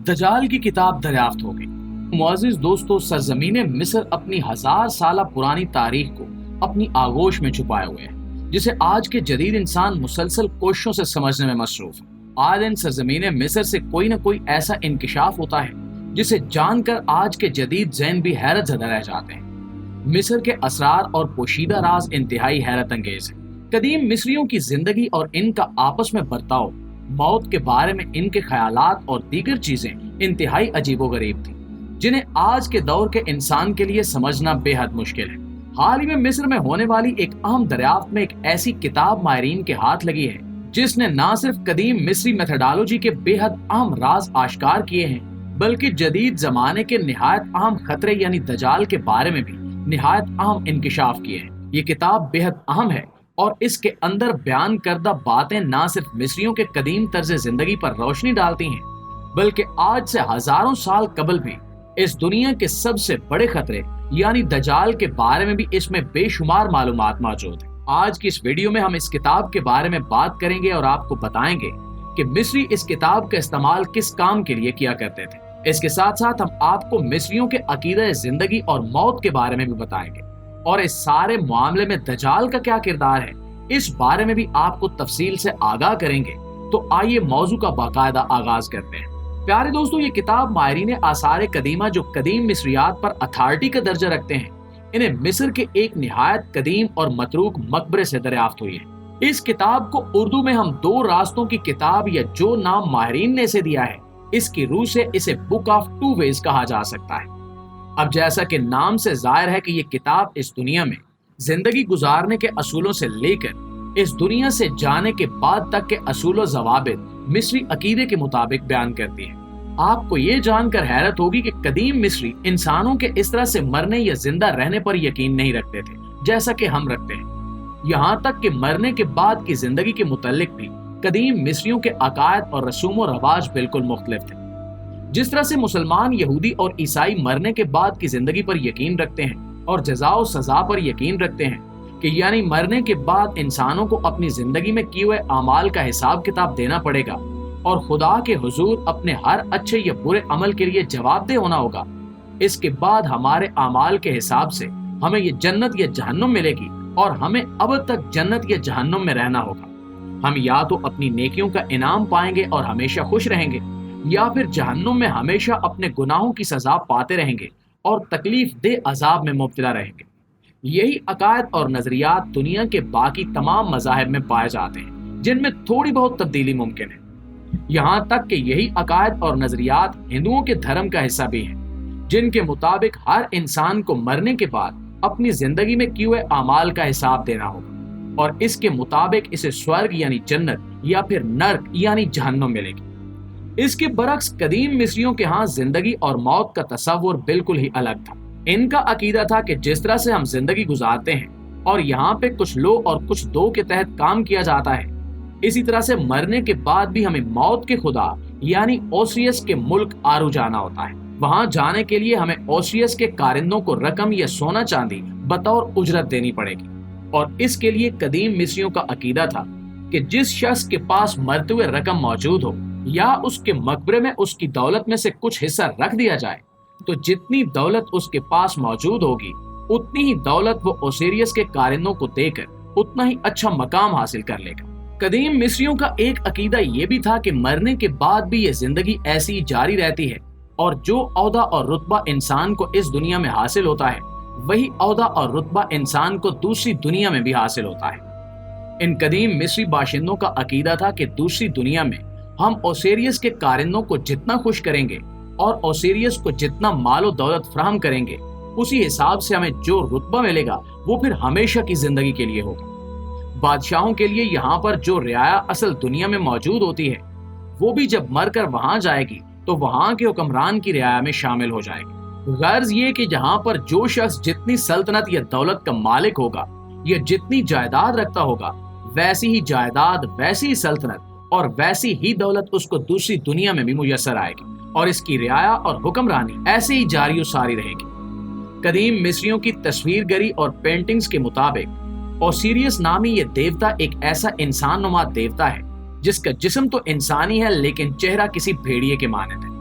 दजाल की किताब दरियाफ्त हो गई। मुअज़्ज़िज़ दोस्तों, सरजमीन मिस्र अपनी 1000 साल पुरानी तारीख को अपनी आगोश में छुपाए हुए है, जिसे आज के जदीद इंसान मुसलसल कोशिशों से समझने में मसरूफ है। आज इन सरजमीन मिस्र से कोई न कोई ऐसा इंकिशाफ होता है जिसे जानकर आज के जदीद ज़हन भी हैरत ज़दा रह जाते हैं। मिस्र के असरार और पोशीदा राज इंतहाई हैरत अंगेज है। कदीम मिस्रियों की जिंदगी और इनका आपस में बर्ताव, मौत के बारे में इनके ख्यालात और दीगर चीजें इंतहाई अजीबोगरीब थी, जिन्हें आज के दौर के इंसान के लिए समझना बेहद मुश्किल है। हाल ही में मिस्र में होने वाली एक अहम दरियाफ्त में एक ऐसी किताब माहिरीन के हाथ लगी है जिसने न सिर्फ कदीम मिस्री मेथोडोलॉजी के बेहद अहम राज आश्कार किए हैं, बल्कि जदीद जमाने के निहायत अहम खतरे यानी दजाल के बारे में भी निहायत अहम इंकिशाफ किए हैं। ये किताब बेहद अहम है और इसके अंदर बयान करदा बातें न सिर्फ मिस्रियों के कदीम तर्ज जिंदगी पर रोशनी डालती हैं, बल्कि आज से हजारों साल कबल भी इस दुनिया के सबसे बड़े खतरे यानी दजाल के बारे में भी इसमें बेशुमार मालूमात मौजूद है। आज की इस वीडियो में हम इस किताब के बारे में बात करेंगे और आपको बताएंगे कि मिस्री इस किताब का इस्तेमाल किस काम के लिए किया करते थे। इसके साथ साथ हम आपको मिस्रियों के अकीदे जिंदगी और मौत के बारे में भी बताएंगे और इस सारे मामले में दजाल का क्या किरदार है, इस बारे में भी आपको तफसील से आगाह करेंगे। तो आइए मौजू का बाकायदा आगाज करते हैं। प्यारे दोस्तों, ये किताब माहिरीन आसार कदीमा जो कदीम मिस्रियात पर अथॉरिटी का दर्जा रखते हैं, इन्हें मिस्र के एक निहायत कदीम और मतरूक मकबरे से दरियाफ्त हुई है। इस किताब को उर्दू में हम 2 रास्तों की किताब या जो नाम माहिरीन ने इसे दिया है, इसकी रूह से इसे बुक ऑफ 2 वेज कहा जा सकता है। अब जैसा कि नाम से जाहिर है कि ये किताब इस दुनिया में जिंदगी गुजारने के असूलों से लेकर इस दुनिया से जाने के बाद तक के असूल व ज़वाबित मिस्री अकीदे के मुताबिक बयान करती है। आपको ये जानकर हैरत होगी कि कदीम मिस्री इंसानों के इस तरह से मरने या जिंदा रहने पर यकीन नहीं रखते थे जैसा कि हम रखते हैं। यहाँ तक कि मरने के बाद की जिंदगी के मुतालिक भी कदीम मिस्रियों के अकायद और रसूम व रवाज बिल्कुल मुख्तलिफ थे। जिस तरह से मुसलमान, यहूदी और ईसाई मरने के बाद की जिंदगी पर यकीन रखते हैं और जज़ा और सजा पर यकीन रखते हैं कि यानी मरने के बाद इंसानों को अपनी जिंदगी में किए हुए अमाल का हिसाब किताब देना पड़ेगा और खुदा के हुजूर अपने हर अच्छे या बुरे अमल के लिए जवाबदेह होना होगा। इसके बाद हमारे अमाल के हिसाब से हमें ये जन्नत या जहन्नुम मिलेगी और हमें अब तक जन्नत या जहन्नुम में रहना होगा। हम या तो अपनी नेकियों का इनाम पाएंगे और हमेशा खुश रहेंगे, या फिर जहन्नुम में हमेशा अपने गुनाहों की सजा पाते रहेंगे और तकलीफ दे अजाब में मुब्तला रहेंगे। यही अकायद और नजरियात दुनिया के बाकी तमाम मज़ाहिब में पाए जाते हैं, जिनमें थोड़ी बहुत तब्दीली मुमकिन है। यहाँ तक कि यही अकायद और नजरियात हिंदुओं के धर्म का हिस्सा भी हैं, जिनके मुताबिक हर इंसान को मरने के बाद अपनी जिंदगी में किए हुए अमाल का हिसाब देना होगा और इसके मुताबिक इसे स्वर्ग यानी जन्नत या फिर नर्क यानी जहन्नुम मिलेगी। इसके बरक्स कदीम मिस्रियों के यहाँ जिंदगी और मौत का तस्वुर बिल्कुल ही अलग था। इनका अकीदा था कि जिस तरह से हम जिंदगी गुजारते हैं और यहाँ पे कुछ लो और कुछ दो के तहत काम किया जाता है, इसी तरह से मरने के बाद भी हमें मौत के खुदा यानी ओसियस के मुल्क आरू जाना होता है। वहां जाने के लिए हमें ओसियस के कारिंदों को रकम या सोना चांदी बतौर उजरत देनी पड़ेगी और इसके लिए कदीम मिस्रियों का अकीदा था कि जिस शख्स के पास मरते हुए रकम मौजूद हो या उसके मकबरे में उसकी दौलत में से कुछ हिस्सा रख दिया जाए, तो जितनी दौलत उसके पास मौजूद होगी उतनी ही दौलत वो ओसिरियस के कारिंदों को देकर उतना ही अच्छा मकाम हासिल कर लेगा। कदीम मिस्रियों का एक अकीदा ये भी था कि मरने के बाद भी ये जिंदगी ऐसी जारी रहती है और जो औहदा और रुतबा इंसान को इस दुनिया में हासिल होता है, वही औहदा और रुतबा इंसान को दूसरी दुनिया में भी हासिल होता है। इन कदीम मिस्री बाशिंदों का अकीदा था कि दूसरी दुनिया में हम ओसिरियस के कारिंदों को जितना खुश करेंगे और ओसिरियस को जितना मालो दौलत फराहम करेंगे, उसी हिसाब से हमें जो रुतबा मिलेगा वो फिर हमेशा की जिंदगी के लिए होगा। बादशाहों के लिए यहाँ पर जो रियाया असल दुनिया में मौजूद होती है, वो भी जब मरकर वहां जाएगी तो वहां के हुक्मरान की रियाया में शामिल हो जाएगी। गर्ज ये कि यहाँ पर जो शख्स जितनी सल्तनत या दौलत का मालिक होगा या जितनी जायदाद रखता होगा, वैसी ही जायदाद, वैसी ही सल्तनत और वैसी ही दौलत उसको दूसरी दुनिया में भी मुयस्सर आएगी और इसकी रियाया और हुक्मरानी ऐसे ही जारी और सारी रहेगी। कदीम मिस्रियों की तस्वीरगरी और पेंटिंग्स के मुताबिक ओसिरियस नामी ये देवता एक ऐसा इंसान नुमा देवता है जिसका जिस्म तो इंसानी है लेकिन चेहरा किसी भेड़िए के मानद है।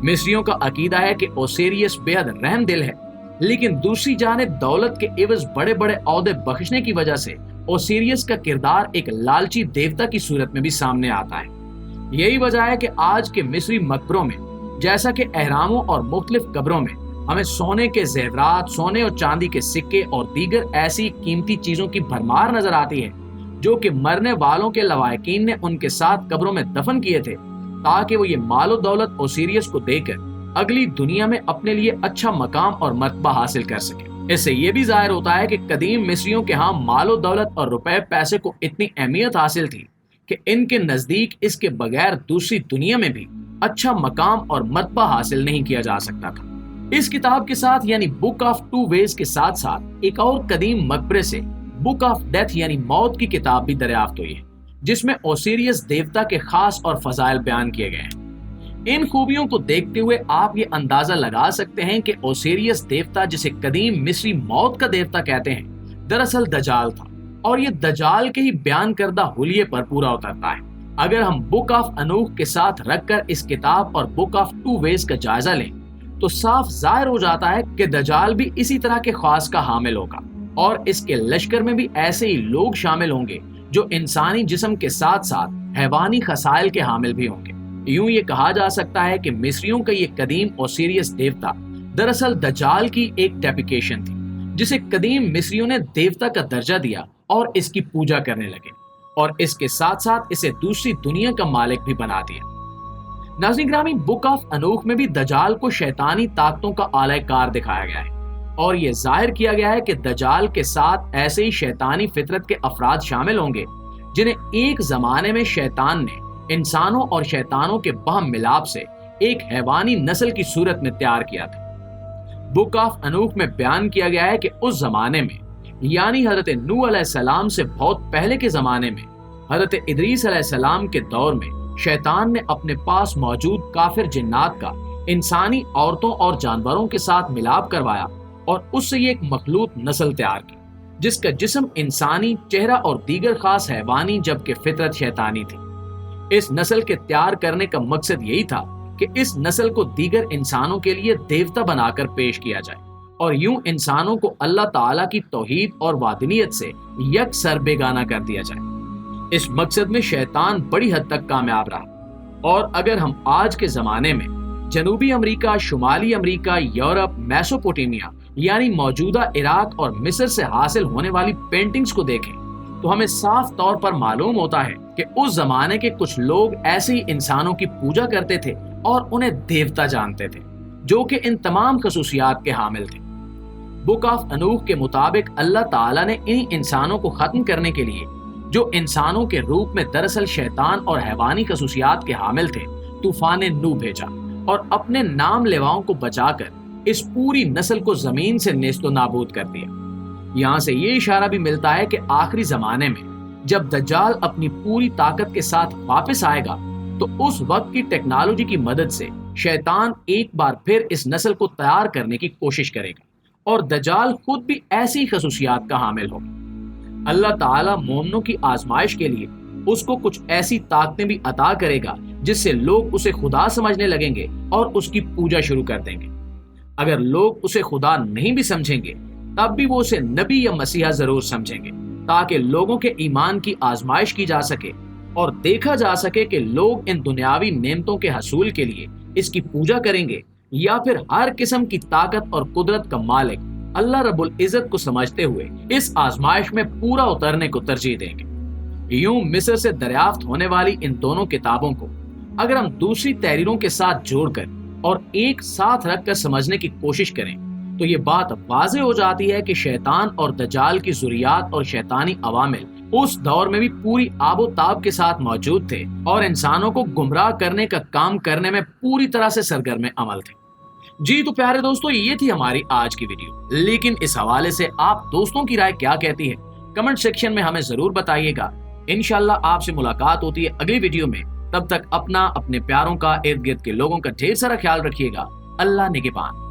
मिस्रियों का अकीदा है कि ओसिरियस बेहद रहम दिल है, लेकिन दूसरी जानिब दौलत के एवज बड़े बड़े औहदे बख्शने की वजह से ओसिरियस का किरदार एक लालची देवता की सूरत में भी सामने आता है। यही वजह है कि आज के मिस्री मकबरों में, जैसा कि अहरामों और मुख्तलिफ कब्रों में, हमें सोने के जेवरात, सोने और चांदी के सिक्के और दीगर ऐसी कीमती चीजों की भरमार नजर आती है जो कि मरने वालों के लवाकिन ने उनके साथ कब्रों में दफन किए थे, ताकि वो ये मालो दौलत ओसिरियस को देकर अगली दुनिया में अपने लिए अच्छा मकाम और मर्तबा हासिल कर सके। इससे ये भी जाहिर होता है कि कदीम मिस्रियों के यहाँ मालो दौलत और रुपए पैसे को इतनी अहमियत हासिल थी कि इनके नजदीक इसके बगैर दूसरी दुनिया में भी अच्छा मकाम और मर्तबा हासिल नहीं किया जा सकता था। इस किताब के साथ यानी बुक ऑफ टू वेज के साथ साथ एक और कदीम मकबरे से बुक ऑफ डेथ यानी मौत की किताब भी दरियाफ्त हुई है, जिसमें ओसिरियस देवता के खास और फजाइल बयान किए गए हैं। इन खूबियों को देखते हुए आप ये अंदाजा लगा सकते हैं कि ओसिरियस देवता, जिसे कदीम मिस्री मौत का देवता कहते हैं, दरअसल दजाल था और ये दजाल के ही बयान करदा हुलिये पर पूरा उतरता है। अगर हम बुक ऑफ अनूख के साथ रखकर इस किताब और बुक ऑफ टू वेज का जायजा लें तो साफ जाहिर हो जाता है कि दजाल भी इसी तरह के ख्वास का हामिल होगा और इसके लश्कर में भी ऐसे ही लोग शामिल होंगे जो इंसानी जिस्म के साथ साथ हैवानी खसाइल के हामिल भी होंगे। यूं ये कहा जा सकता है कि मिस्रियों का ये कदीम ओसिरियस देवता दरअसल दजाल की एक टैपिकेशन थी, जिसे कदीम मिस्रियों ने देवता का दर्जा दिया और इसकी पूजा करने लगे और इसके साथ साथ इसे दूसरी दुनिया का मालिक भी बना दिया। नाज़रीन ग्रामी, बुक ऑफ अनूख में भी दजाल को शैतानी ताकतों का आलाकार दिखाया गया है और ये जाहिर किया गया है कि दजाल के साथ ऐसे ही शैतानी फितरत के अफराद शामिल होंगे जिन्हें एक जमाने में शैतान ने इंसानों और शैतानों के बहम मिलाप से एक हैवानी नस्ल की सूरत में तैयार किया था। बुक ऑफ अनूख में बयान किया गया है कि उस जमाने में यानी हजरत नूह अलैहिस्सलाम से बहुत पहले के जमाने में हजरत इदरीस अलैहिस्सलाम के दौर में शैतान ने अपने पास मौजूद काफिर जिन्नात का इंसानी औरतों और जानवरों के साथ मिलाप करवाया और उससे ये एक मखलूत नस्ल तैयार की जिसका जिस्म इंसानी, चेहरा और दीगर खास हैवानी जबकि फितरत शैतानी थी। इस नस्ल के तैयार करने का मकसद यही था कि इस नस्ल को दीगर इंसानों के लिए देवता बनाकर पेश किया जाए और यूं इंसानों को अल्लाह ताला की तौहीद और वादनीयत से यकसर बेगाना कर दिया जाए। इस मकसद में शैतान बड़ी हद तक कामयाब रहा और अगर हम आज के जमाने में जनूबी अमेरिका, शुमाली अमेरिका, यूरोप, मेसोपोटामिया यानी मौजूदा इराक और मिस्र से हासिल होने वाली पेंटिंग्स को देखें तो हमें साफ तौर पर मालूम होता है कि उस जमाने के कुछ लोग ऐसे ही इंसानों की पूजा करते थे और उन्हें देवता जानते थे जो कि इन तमाम खसूसियात के हामिल थे। बुक ऑफ अनूख के मुताबिक अल्लाह ताला ने इन इंसानों को खत्म करने के लिए, जो इंसानों के रूप में दरअसल शैतान और हैवानी खसूसियात के हामिल थे, तूफान नूह भेजा और अपने नाम लेवाओं को बचाकर इस पूरी नस्ल को जमीन से नेस्तो नाबूद कर दिया। यहाँ से ये इशारा भी मिलता है कि आखिरी जमाने में जब दज्जाल अपनी पूरी ताकत के साथ वापस आएगा तो उस वक्त की टेक्नोलॉजी की मदद से शैतान एक बार फिर इस नस्ल को तैयार करने की कोशिश करेगा और दज्जाल खुद भी ऐसी खसूसियात का हामिल होगा। अल्लाह ताला मोमिनों की आजमाइश के लिए उसको कुछ ऐसी ताकतें भी अता करेगा जिससे लोग उसे खुदा समझने लगेंगे और उसकी पूजा शुरू कर देंगे। अगर लोग उसे खुदा नहीं भी समझेंगे तब भी वो उसे नबी या मसीहा जरूर समझेंगे ताकि लोगों के ईमान की आजमाइश की जा सके और देखा जा सके कि लोग इन दुनियावी नेमतों के हसूल के लिए इसकी पूजा करेंगे या फिर हर किस्म की ताकत और कुदरत का मालिक अल्लाह रब्बुल इज्जत को समझते हुए इस आजमाइश में पूरा उतरने को तरजीह देंगे। यूं मिस्र से दरियाफ्त होने वाली इन दोनों किताबों को अगर हम दूसरी तहरीरों के साथ जोड़कर और एक साथ रखकर समझने की कोशिश करें तो ये बात वाज़ेह हो जाती है कि शैतान और दज्जाल की ज़ुरियात और शैतानी अवामिल उस दौर में भी पूरी आबोताब के साथ मौजूद थे और इंसानों को गुमराह करने का काम करने में पूरी तरह से सरगर्म अमल थे। जी तो प्यारे दोस्तों, ये थी हमारी आज की वीडियो, लेकिन इस हवाले से आप दोस्तों की राय क्या कहती है कमेंट सेक्शन में हमें जरूर बताइएगा। इंशाल्लाह आपसे मुलाकात होती है अगली वीडियो में। तब तक अपना, अपने प्यारों का, इर्द गिर्द के लोगों का ढेर सारा ख्याल रखिएगा। अल्लाह निगहबान।